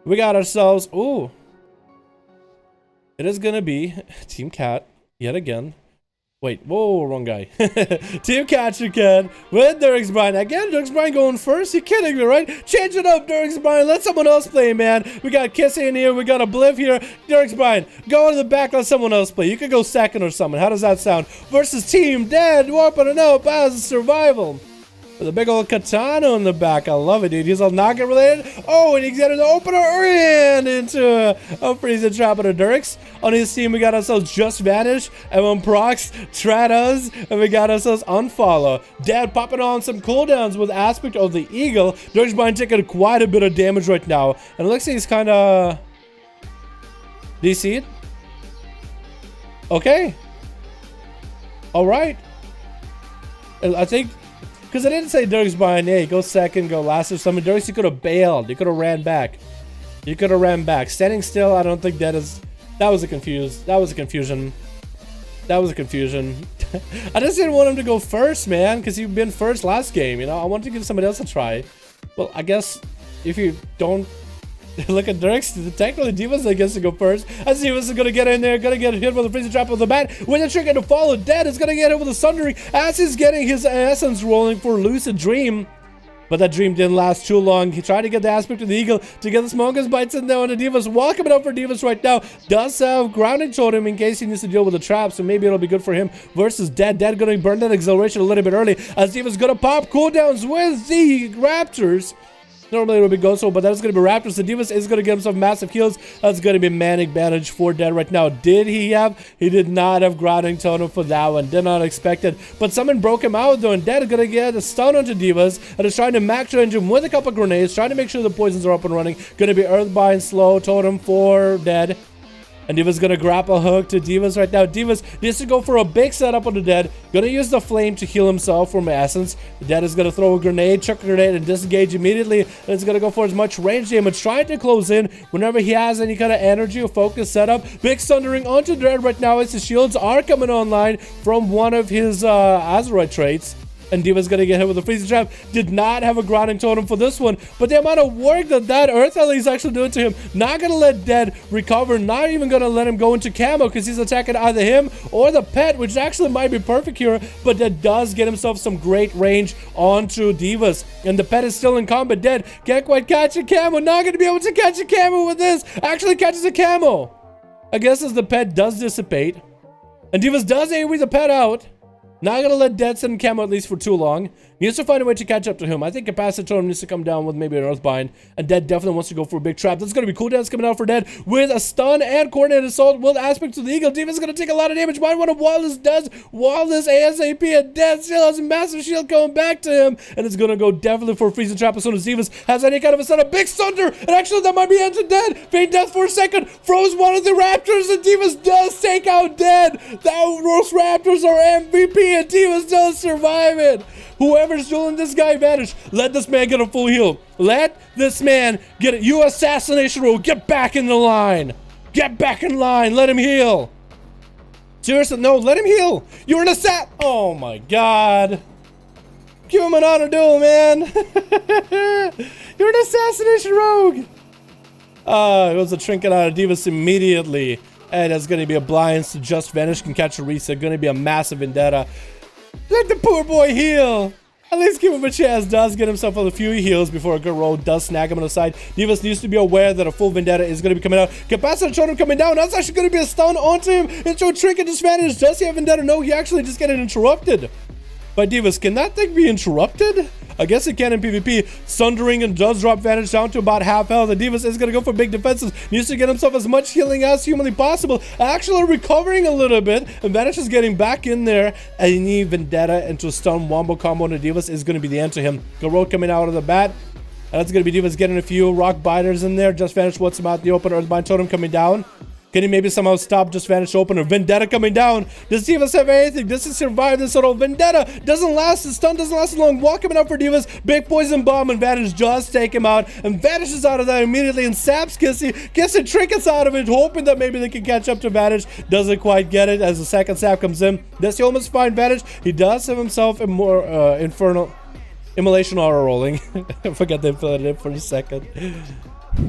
We got ourselves, ooh. It is gonna be Team Cat, yet again. Wait, whoa, wrong guy. Team Catcher Cat with Durix Brian. Again, Durix Brian going first? You kidding me, right? Change it up, Durix Brian. Let someone else play, man. We got Kissy in here. We got a Bliv here. Durix Brian, go to the back. Let someone else play. You could go second or something. How does that sound? Versus Team Dead, warping it up as survival. With a big old katana in the back. I love it, dude. He's all Naga related. Oh, and he's getting the opener and into a freezing trap of the Durix. On his team, we got ourselves Just Vanish, Everyone Procs, Trados, and we got ourselves Unfollow. Dead popping on some cooldowns with Aspect of the Eagle. Durix Brian taking quite a bit of damage right now. And it looks like he's kind of DC'd. Okay. Alright. I think... Because I didn't say Durix Brian, hey, go second, go last or something. Durix, you could have bailed. You could have ran back. You could have ran back. Standing still, I don't think that is... That was a confusion. That was a confusion. I just didn't want him to go first, man, because you've been first last game, you know? I wanted to give somebody else a try. Well, I guess if you don't look at Durix, technically Divas, I guess, to go first. As Divas is going to get in there, going to get hit with a freezing trap with the bat. With a trigger to follow, Dead is going to get hit with a Sundering as he's getting his essence rolling for Lucid Dream. But that dream didn't last too long. He tried to get the Aspect of the Eagle to get the Smokers bites in there on the Divas. Welcoming up for Divas right now. Does have Grounding Totem in case he needs to deal with the trap, so maybe it'll be good for him versus Dead. Dead going to burn that acceleration a little bit early as Divas going to pop cooldowns with the Raptors. Normally it would be Ghostful, but that's going to be Raptors. The Divas is going to get himself massive heals. That's going to be man advantage for Dead right now. Did he have? He did not have Grounding Totem for that one. Did not expect it. But someone broke him out though, and Dead is going to get a stun onto Divas and is trying to max range him with a couple grenades, trying to make sure the poisons are up and running. Going to be Earthbind slow totem for Dead. And Divas gonna grapple hook to Divas right now. Divas needs to go for a big setup on the Dead. Gonna use the flame to heal himself from essence. The Dead is gonna throw a grenade, chuck a grenade, and disengage immediately. And it's gonna go for as much range damage, trying to close in whenever he has any kind of energy or focus setup. Big Sundering onto Dead right now as his shields are coming online from one of his Azeroth traits. And Diva's gonna get hit with a freezing trap. Did not have a Grounding Totem for this one, but the amount of work that Earth Ellie is actually doing to him, not gonna let Dead recover, not even gonna let him go into camo because he's attacking either him or the pet, which actually might be perfect here, but Dead does get himself some great range onto Divas. And the pet is still in combat. Dead can't quite catch a camo, not gonna be able to catch a camo with this. Actually catches a camo. I guess as the pet does dissipate. And Divas does AoE the pet out. Not gonna let Dead sit in camo at least for too long. Needs to find a way to catch up to him. I think Capacity Totem needs to come down with maybe an Earthbind. And Dead definitely wants to go for a big trap. That's gonna be cooldowns coming out for Dead with a stun and coordinated assault with Aspect to the Eagle. Diva's gonna take a lot of damage. Might want to wall this ASAP, and Dead still has a massive shield coming back to him. And it's gonna go definitely for a freezing trap as soon as Divas has any kind of a setup. Big Thunder! And actually that might be into Dead. Feign death for a second. Froze one of the Raptors, and Divas does take out Dead. Those Raptors are MVP, and Divas does survive it. Whoever's dueling this guy vanish. Let this man get a full heal. Let this man get it. You Assassination roll. Get back in the line. Get back in line. Let him heal. Seriously, no, let him heal. You're an assassin. Oh my god. Give him an honor duel, man. You're an Assassination rogue. It was a trinket out of Divas immediately. And that's going to be a blind, so Just Vanish can catch a reset. Going to be a massive Vendetta. Let the poor boy heal. At least give him a chance. Does get himself a few heals before a good roll does snag him on the side. Divas needs to be aware that a full Vendetta is going to be coming out. Capacitor Totem coming down. That's actually going to be a stun onto him. Into a trinket disadvantage. Does he have Vendetta? No, he actually just getting interrupted by Divas. Can that thing be interrupted? I guess it can in PvP. Sundering and does drop Vanish down to about half health. The Divas is going to go for big defenses. Needs to get himself as much healing as humanly possible. Actually recovering a little bit. And Vanish is getting back in there. Any Vendetta into a stun wombo combo on the Divas is going to be the end to him. Garrote coming out of the bat. And that's going to be Divas getting a few rock biters in there. Just Vanish what's him out the open. Earthbind Totem coming down. Can he maybe somehow stop just Vanish opener? Vendetta coming down. Does Divas have anything? Does he survive this at all? Vendetta doesn't last. The stun doesn't last long. Walk coming up for Divas. Big poison bomb and Vanish just take him out. And vanishes out of that immediately and saps Kissy. Kissy trinkets out of it, hoping that maybe they can catch up to Vanish. Doesn't quite get it as the second sap comes in. Does he almost find Vanish? He does have himself a more infernal immolation aura rolling. I forgot they put it in for a second.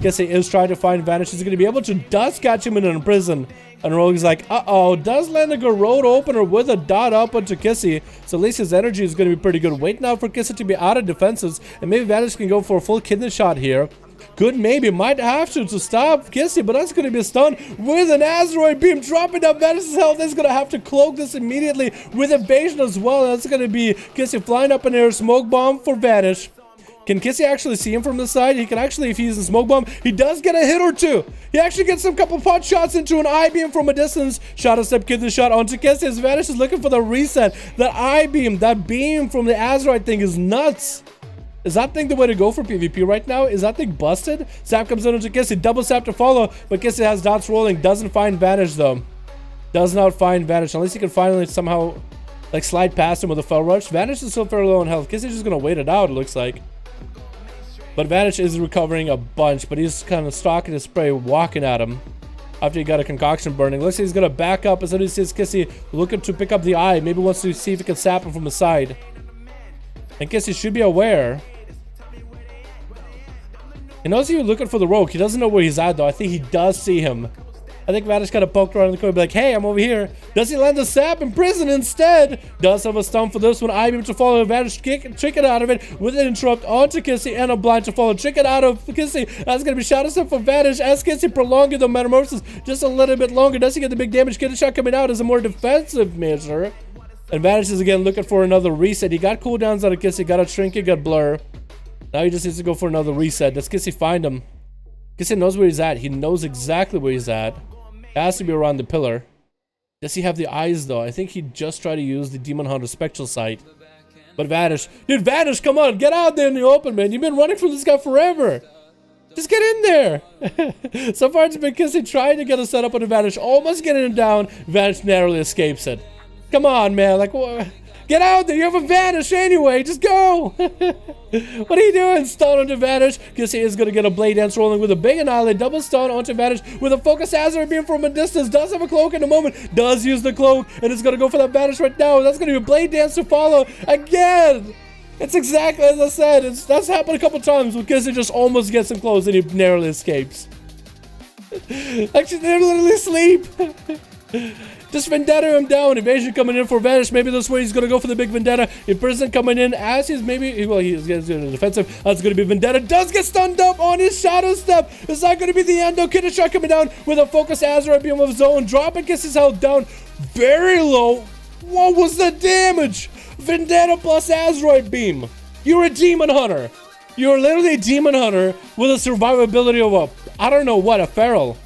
Guess he is trying to find Vanish. He's going to be able to dust catch him in a prison. And Rogue's like, uh-oh, does land a good road opener with a dot up onto Kissy. So at least his energy is going to be pretty good. Wait now for Kissy to be out of defenses. And maybe Vanish can go for a full kidney shot here. Could maybe, might have to stop Kissy, but that's going to be a stun with an asteroid beam dropping down Vanish's health. He's going to have to cloak this immediately with evasion as well. That's going to be Kissy flying up in air, smoke bomb for Vanish. Can Kissy actually see him from the side? He can actually, if he's in smoke bomb, he does get a hit or two. He actually gets some couple pot shots into an I-beam from a distance. Shadow step, kidney shot onto Kissy. As Vanish is looking for the reset. That I-beam, that beam from the Azeroth thing is nuts. Is that thing the way to go for PvP right now? Is that thing busted? Sap comes in onto Kissy. Double sap to follow. But Kissy has dots rolling. Doesn't find Vanish though. Does not find Vanish. Unless he can finally somehow like slide past him with a fell rush. Vanish is still fairly low on health. Kissy's just going to wait it out, it looks like. But Vanish is recovering a bunch, but he's kind of stalking his spray, walking at him after he got a concoction burning. Looks like he's going to back up as soon as he sees Kissy looking to pick up the eye. Maybe wants to see if he can sap him from the side. And Kissy should be aware. He knows you're looking for the rogue. He doesn't know where he's at, though. I think he does see him. I think Vanish kind of poked around the corner and be like, hey, I'm over here. Does he land the sap in prison instead? Does have a stun for this one. I-beam to follow. Vanish kick, trick it out of it with an interrupt onto Kissy and a blind to follow. Trick it out of Kissy. That's going to be shadow step for Vanish as Kissy prolonging the metamorphosis just a little bit longer. Does he get the big damage? Kidney shot coming out as a more defensive measure. And Vanish is again looking for another reset. He got cooldowns out of Kissy, got a trinket, got blur. Now he just needs to go for another reset. Does Kissy find him? Kissy knows where he's at. He knows exactly where he's at. It has to be around the pillar. Does he have the eyes though? I think he just tried to use the Demon Hunter Spectral Sight. But Vanish. Dude, Vanish, come on. Get out there in the open, man. You've been running from this guy forever. Just get in there. So far it's been Kissy trying to get a setup on the Vanish. Almost getting him down. Vanish narrowly escapes it. Come on, man. Like, what? Get out there. You have a Vanish anyway. Just go. What are you doing? Stun onto Vanish. Kissy is going to get a Blade Dance rolling with a big annihilate. Double stun onto Vanish with a focus Azeroth beam from a distance. Does have a cloak in a moment. Does use the cloak. And is going to go for that Vanish right now. That's going to be a Blade Dance to follow. Again. It's exactly as I said. That's happened a couple times when Kissy just almost gets him close and he narrowly escapes. Actually, they literally sleep. Just Vendetta him down. Evasion coming in for Vanish. Maybe this way he's going to go for the big Vendetta. Imprison coming in as he's maybe... Well, he's getting defensive. That's going to be Vendetta. Does get stunned up on his Shadow Step. Is that going to be the end? No, Kidney shot coming down with a focus Azeroth beam of his own. Dropping Kissy's health down very low. What was the damage? Vendetta plus Azeroth beam. You're a Demon Hunter. You're literally a Demon Hunter with a survivability of a... I don't know what, a feral.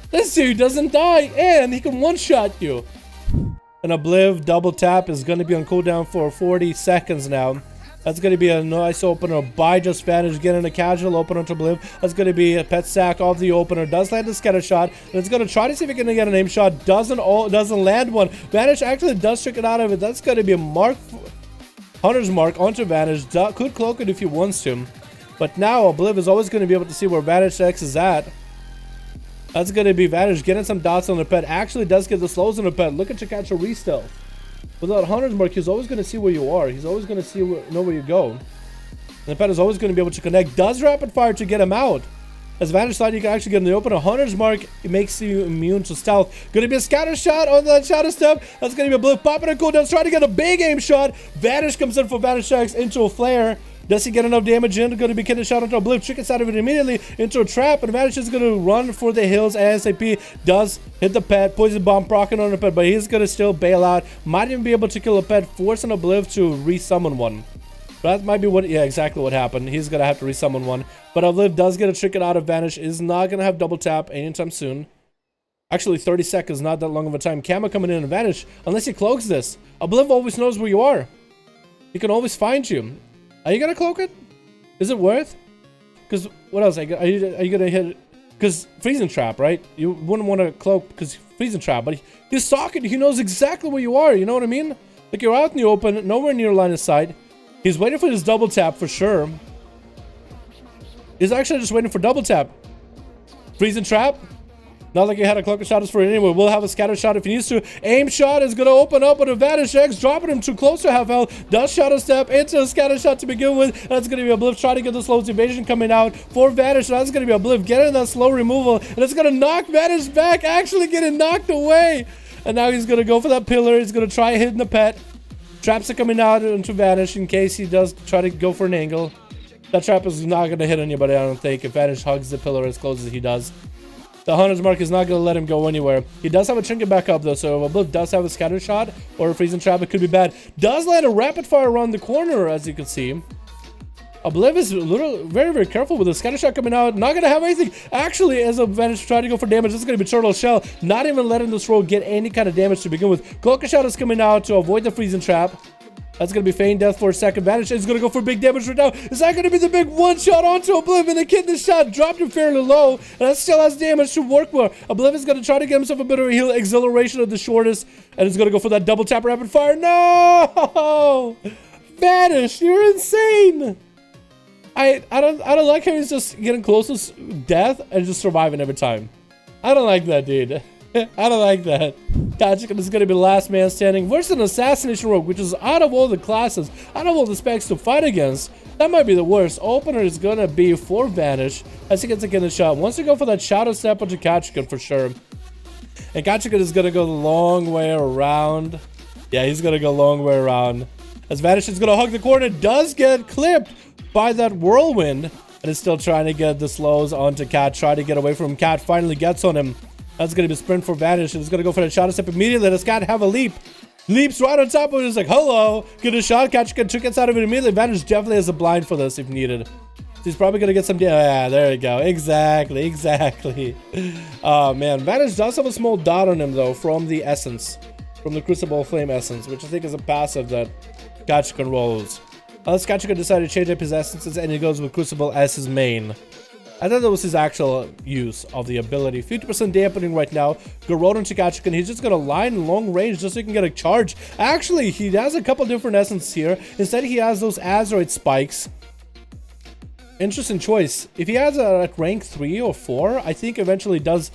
This dude doesn't die, and he can one-shot you. An Obliv double tap is going to be on cooldown for 40 seconds now. That's going to be a nice opener by just Vanish, getting a casual opener to Obliv. That's going to be a pet sack of the opener. Does land a scatter shot, and it's going to try to see if it can get an aim shot. Doesn't land one. Vanish actually does trick it out of it. That's going to be a mark, Hunter's Mark onto Vanish. Could cloak it if he wants to. But now Obliv is always going to be able to see where Vanish X is at. That's going to be Vanish getting some dots on the pet. Actually does get the slows on the pet. Look at your catch a re-stealth. Without Hunter's Mark, he's always going to see where you are. He's always going to know where you go. And the pet is always going to be able to connect. Does rapid fire to get him out. As Vanish thought you can actually get in the open. A Hunter's Mark, it makes you immune to stealth. Going to be a scatter shot on that Shadow Step. That's going to be a blue popping a cooldown. Trying to get a big aim shot. Vanish comes in for Vanish X into a flare. Does he get enough damage in? Going to be getting a shot onto a blip. Trickets out of it immediately into a trap. And Vanish is going to run for the hills. ASAP does hit the pet. Poison bomb procking on the pet. But he's going to still bail out. Might even be able to kill a pet. Forcing a blip to resummon one. That might be what... Yeah, exactly what happened. He's going to have to resummon one. But Obliv does get a tricket out of Vanish. Is not going to have double tap anytime soon. Actually, 30 seconds. Not that long of a time. Camo coming in and Vanish. Unless he cloaks this. Obliv always knows where you are. He can always find you. Are you gonna cloak it? Is it worth? Because what else? Are you gonna hit because freezing trap, right? You wouldn't want to cloak because freezing trap, but he's stalking. He knows exactly where you are. You know what I mean? Like, you're out in the open, nowhere near line of sight. He's waiting for his double tap for sure. He's actually just waiting for double tap. Freezing trap. Not like he had a cloak of shadows for it anyway. We'll have a scatter shot if he needs to. Aim shot is going to open up with a Vanish X, dropping him too close to half health. Does shadow step into a scatter shot to begin with. That's going to be a Bliff trying to get the slow evasion coming out for Vanish. That's going to be a Bliff getting that slow removal. And it's going to knock Vanish back, actually getting knocked away. And now he's going to go for that pillar. He's going to try hitting the pet. Traps are coming out into Vanish in case he does try to go for an angle. That trap is not going to hit anybody, I don't think, if Vanish hugs the pillar as close as he does. The Hunter's Mark is not going to let him go anywhere. He does have a trinket back up, though, so if a Bliff does have a scatter shot or a freezing trap, it could be bad. Does land a rapid fire around the corner, as you can see. A Bliff is very, very careful with the scatter shot coming out. Not going to have anything. Actually, as a Vanish trying to go for damage, this is going to be Turtle Shell. Not even letting this roll get any kind of damage to begin with. Cloak of Shadow is coming out to avoid the freezing trap. That's going to be Feign Death for a second. Vanish is going to go for big damage right now. Is that going to be the big one-shot onto Obliv? And the kidney shot dropped him fairly low. And that still has damage to work with. Obliv is going to try to get himself a bit of a heal. Exhilaration of the shortest. And he's going to go for that double tap rapid fire. No! Vanish, you're insane! I don't like how he's just getting close to death and just surviving every time. I don't like that, dude. I don't like that. Kachikan is going to be the last man standing versus an Assassination Rogue, which is out of all the classes, out of all the specs to fight against. That might be the worst. Opener is going to be for Vanish as he gets a kidney shot. Wants to go for that Shadow Step onto Kachikan for sure. And Kachikan is going to go the long way around. Yeah, he's going to go a long way around. As Vanish is going to hug the corner, does get clipped by that Whirlwind. And is still trying to get the slows onto Cat. Try to get away from him. Cat finally gets on him. That's going to be a sprint for Vanish. And it's going to go for that Shadow Step immediately. Does Cat have a leap? Leaps right on top of it. It's like, hello. Get a shot. Kachikan gets out of it immediately. Vanish definitely has a blind for this if needed. So he's probably going to get some... Yeah, there you go. Exactly. Exactly. Oh, man. Vanish does have a small dot on him, though, from the Essence. From the Crucible Flame Essence, which I think is a passive that Kachikan rolls. Unless Kachikan decided to change up his essences and he goes with Crucible as his main. I thought that was his actual use of the ability. 50% dampening right now. Garrote into Kachikan. He's just going to line in long range just so he can get a charge. Actually, he has a couple different essences here. Instead, he has those Azeroth spikes. Interesting choice. If he has a at rank 3 or 4, I think eventually does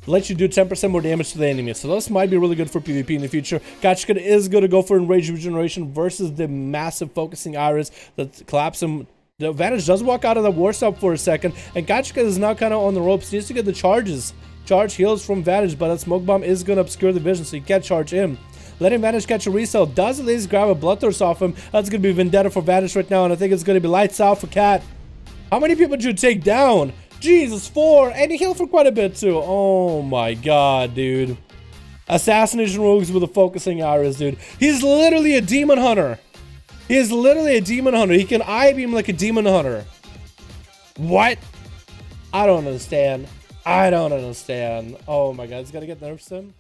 let you do 10% more damage to the enemy. So this might be really good for PvP in the future. Kachikan is going to go for Enraged Regeneration versus the massive focusing Iris that collapses him. The Vanish does walk out of the war stop for a second, and Kachikan is now kind of on the ropes. He needs to get the charges. Charge heals from Vanish, but that smoke bomb is going to obscure the vision, so you can't charge him. Letting Vanish catch a resell does at least grab a Bloodthirst off him. That's going to be Vendetta for Vanish right now, and I think it's going to be lights out for Cat. How many people did you take down? Jesus, 4, and he healed for quite a bit too. Oh my god, dude. Assassination Rogues with a focusing Iris, dude. He's literally a demon hunter. He is literally a demon hunter. He can I-beam like a demon hunter. What? I don't understand. I don't understand. Oh my god, he's gotta get nerfs in.